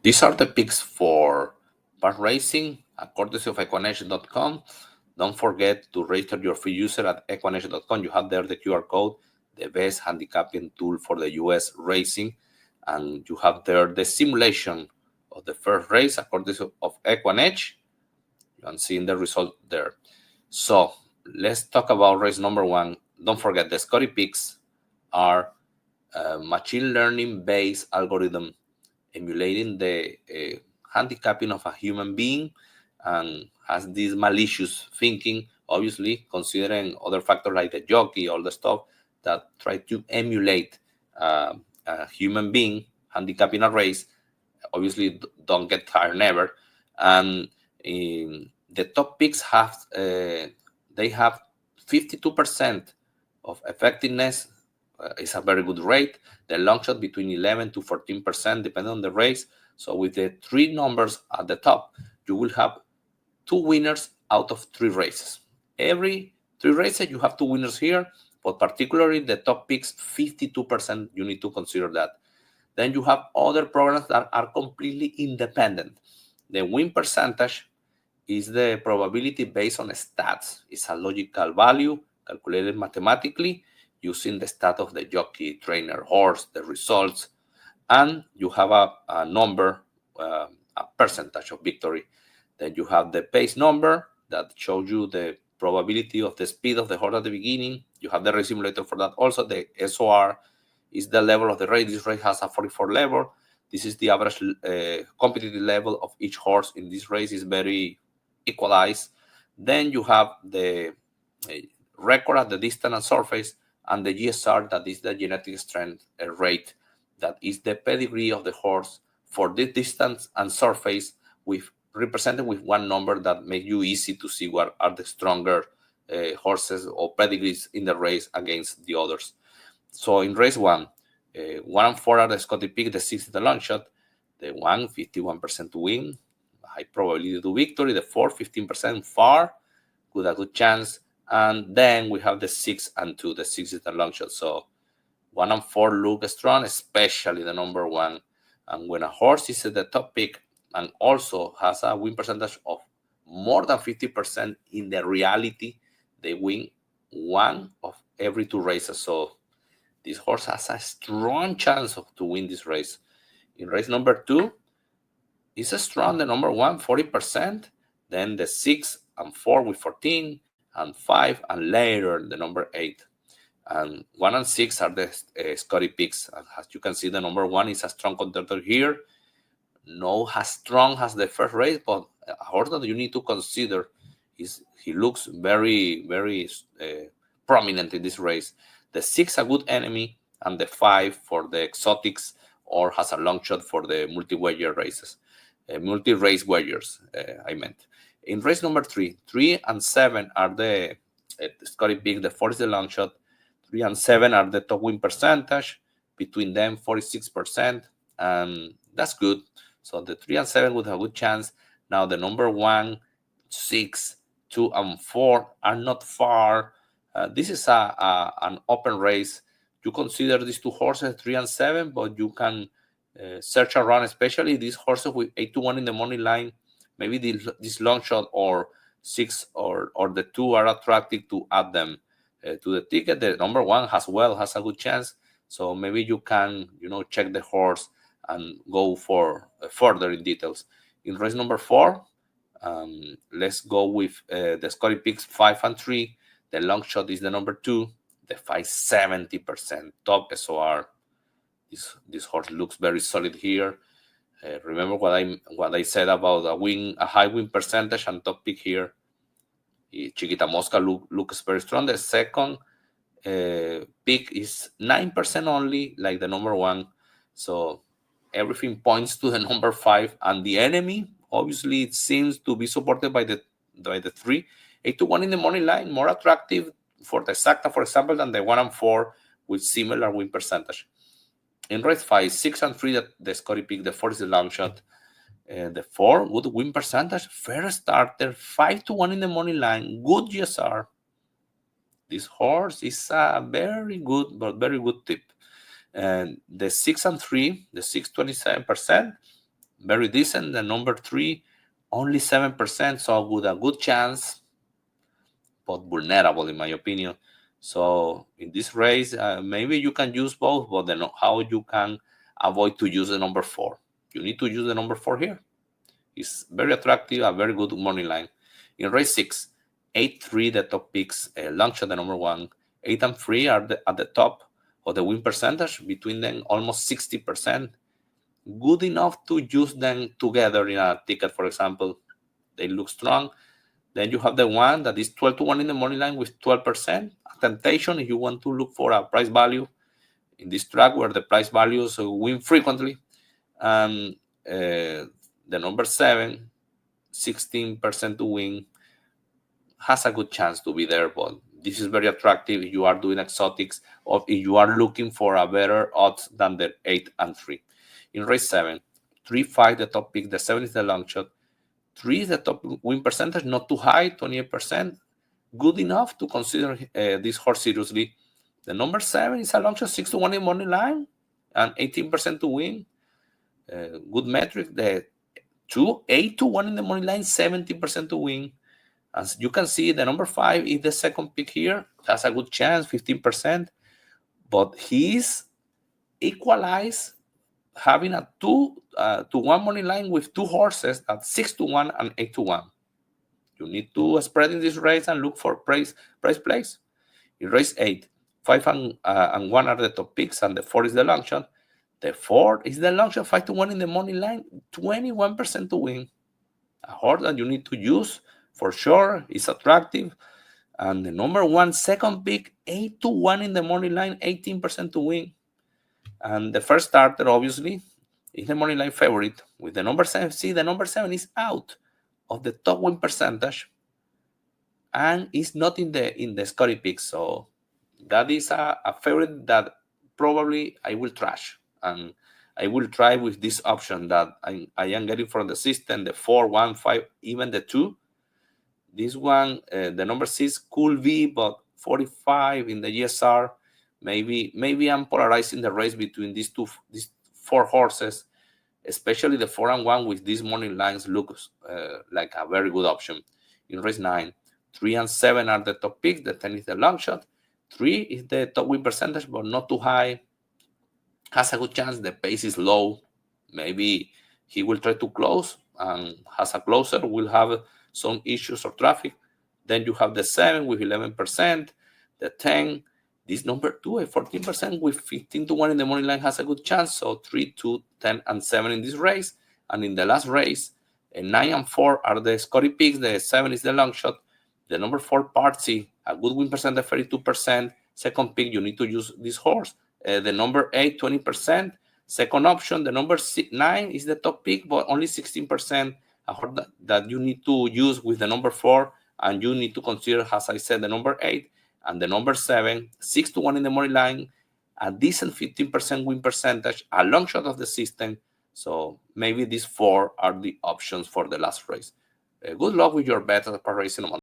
These are the picks for part racing, courtesy of equination.com. Don't forget to register your free user at equination.com. You have there the QR code, the best handicapping tool for the US racing. And you have there the simulation of the first race, courtesy of Equinage. You can see the result there. So let's talk about race number 1. Don't forget the Scotty picks are machine learning based algorithm emulating the handicapping of a human being and has this malicious thinking, obviously considering other factors like the jockey, all the stuff that try to emulate a human being handicapping a race. Obviously don't get tired never. And the top picks have they have 52% of effectiveness. Is a very good rate. The long shot between 11 to 14% depending on the race. So with the 3 numbers at the top, you will have 2 winners out of 3 races. Every 3 races you have 2 winners here, but particularly the top picks, 52%, you need to consider that. Then you have other programs that are completely independent. The win percentage is the probability based on stats. It's a logical value calculated mathematically using the stat of the jockey, trainer, horse, the results, and you have a number, a percentage of victory. Then you have the pace number that shows you the probability of the speed of the horse at the beginning. You have the race simulator for that. Also, the SOR is the level of the race. This race has a 44 level. This is the average competitive level of each horse in this race. Is very equalized. Then you have the record at the distance and surface, and the GSR, that is the genetic strength rate, that is the pedigree of the horse for the distance and surface, with represented with one number that make you easy to see what are the stronger horses or pedigrees in the race against the others. So in race 1, 1 and 4 are the Scotty pick, the 6 is the long shot, the 1, 51% to win, high probability to victory, the 4, 15% far, with a good chance. And then we have the 6 and 2. The 6 is the long shot. So 1 and 4 look strong, especially the number 1. And when a horse is at the top pick and also has a win percentage of more than 50%, in the reality, they win 1 of every 2 races. So this horse has a strong chance to win this race. In race number 2, it's a strong, the number 1, 40%. Then the 6 and 4 with 14. And 5, and later the number 8. And 1 and 6 are the Scotty picks. And as you can see, the number 1 is a strong contender here. No as strong as the first race, but a horse that you need to consider is he looks very, very prominent in this race. The 6 a good enemy, and the 5 for the exotics, or has a long shot for the multi-wager races, multi-race wagers. I meant. In race number 3, 3 and 7 are the Scotty pick. The 4 is the long shot. 3 and 7 are the top win percentage. Between them, 46%. And that's good. So the 3 and 7 would have a good chance. Now the number 1, 6, 2, and 4 are not far. This is an open race. You consider these 2 horses, 3 and 7, but you can search around, especially these horses with 8 to 1 in the money line. Maybe this long shot or 6 or the 2 are attractive to add them to the ticket. The number 1 has a good chance. So maybe you can, check the horse and go for further in details. In race number 4, let's go with the Scotty picks 5 and 3. The long shot is the number 2. The 5, 70% top SOR. This horse looks very solid here. Remember what I said about a high win percentage and top pick here. Chiquita Mosca looks very strong. The second pick is 9% only, like the number 1. So everything points to the number 5. And the enemy, obviously, it seems to be supported by the 3. 8 to 1 in the money line, more attractive for the Exacta, for example, than the 1 and 4 with similar win percentage. In race 5, 6 and 3, the Scotty pick. The 4 is the long shot. The 4, good win percentage. Fair starter. 5 to 1 in the money line. Good GSR. This horse is a very good tip. And the 6 and 3, the 6, 27%. very decent. The number 3, only 7%, so with a good chance, but vulnerable in my opinion. So in this race, maybe you can use both, but then how you can avoid to use the number 4? You need to use the number 4 here. It's very attractive, a very good money line. In race 6, 8-3, the top picks, long shot, the number 1. 8 and 3 are at the top of the win percentage, between them almost 60%. Good enough to use them together in a ticket, for example. They look strong. Then you have the one that is 12-1 in the money line with 12%. A temptation if you want to look for a price value in this track where the price values win frequently. And the number 7, 16% to win, has a good chance to be there, but this is very attractive if you are doing exotics or if you are looking for a better odds than the 8 and 3. In race 7, 3-5, the top pick, the 7 is the long shot, 3 is the top win percentage, not too high, 28%, good enough to consider this horse seriously. The number 7 is a long shot, 6-1 in money line, and 18% to win. Good metric. The 2, 8-1 in the money line, 70% to win. As you can see, the number 5 is the second pick here. Has a good chance, 15%, but he's equalized, having a 2-1 money line with 2 horses at 6-1 and 8-1. You need to spread in this race and look for price plays. In race 8, 5 and 1 are the top picks, and the 4 is the long shot. The 4 is the long shot, 5-1 in the money line, 21% to win. A horse that you need to use for sure. Is attractive. And the number 1 second pick, 8-1 in the money line, 18% to win. And the first starter, obviously, is the money line favorite with the number 7. See, the number 7 is out of the top win percentage and is not in the Scotty picks. So that is a favorite that probably I will trash, and I will try with this option that I am getting from the system, the 4, 1, 5, even the 2. This one, the number 6 could be, but 45 in the GSR. Maybe I'm polarizing the race between these 4 horses, especially the 4 and 1 with these money lines looks like a very good option. In race 9, 3 and 7 are the top picks. The 10 is the long shot. 3 is the top win percentage, but not too high. Has a good chance. The pace is low. Maybe he will try to close, and has a closer, will have some issues or traffic. Then you have the 7 with 11%. The 10, this number 2 at 14% with 15-1 in the money line, has a good chance. So 3, 2, 10, and 7 in this race. And in the last race, 9 and 4 are the Scotty picks. The 7 is the long shot. The number 4, Partsy, a good win percentage, 32%. Second pick, you need to use this horse. The number 8, 20%. Second option, the number 9 is the top pick, but only 16%. A horse that you need to use with the number 4, and you need to consider, as I said, the number 8 and the number 7, 6-1 in the money line, a decent 15% win percentage, a long shot of the system. So maybe these 4 are the options for the last race. Good luck with your bet at Par Racing.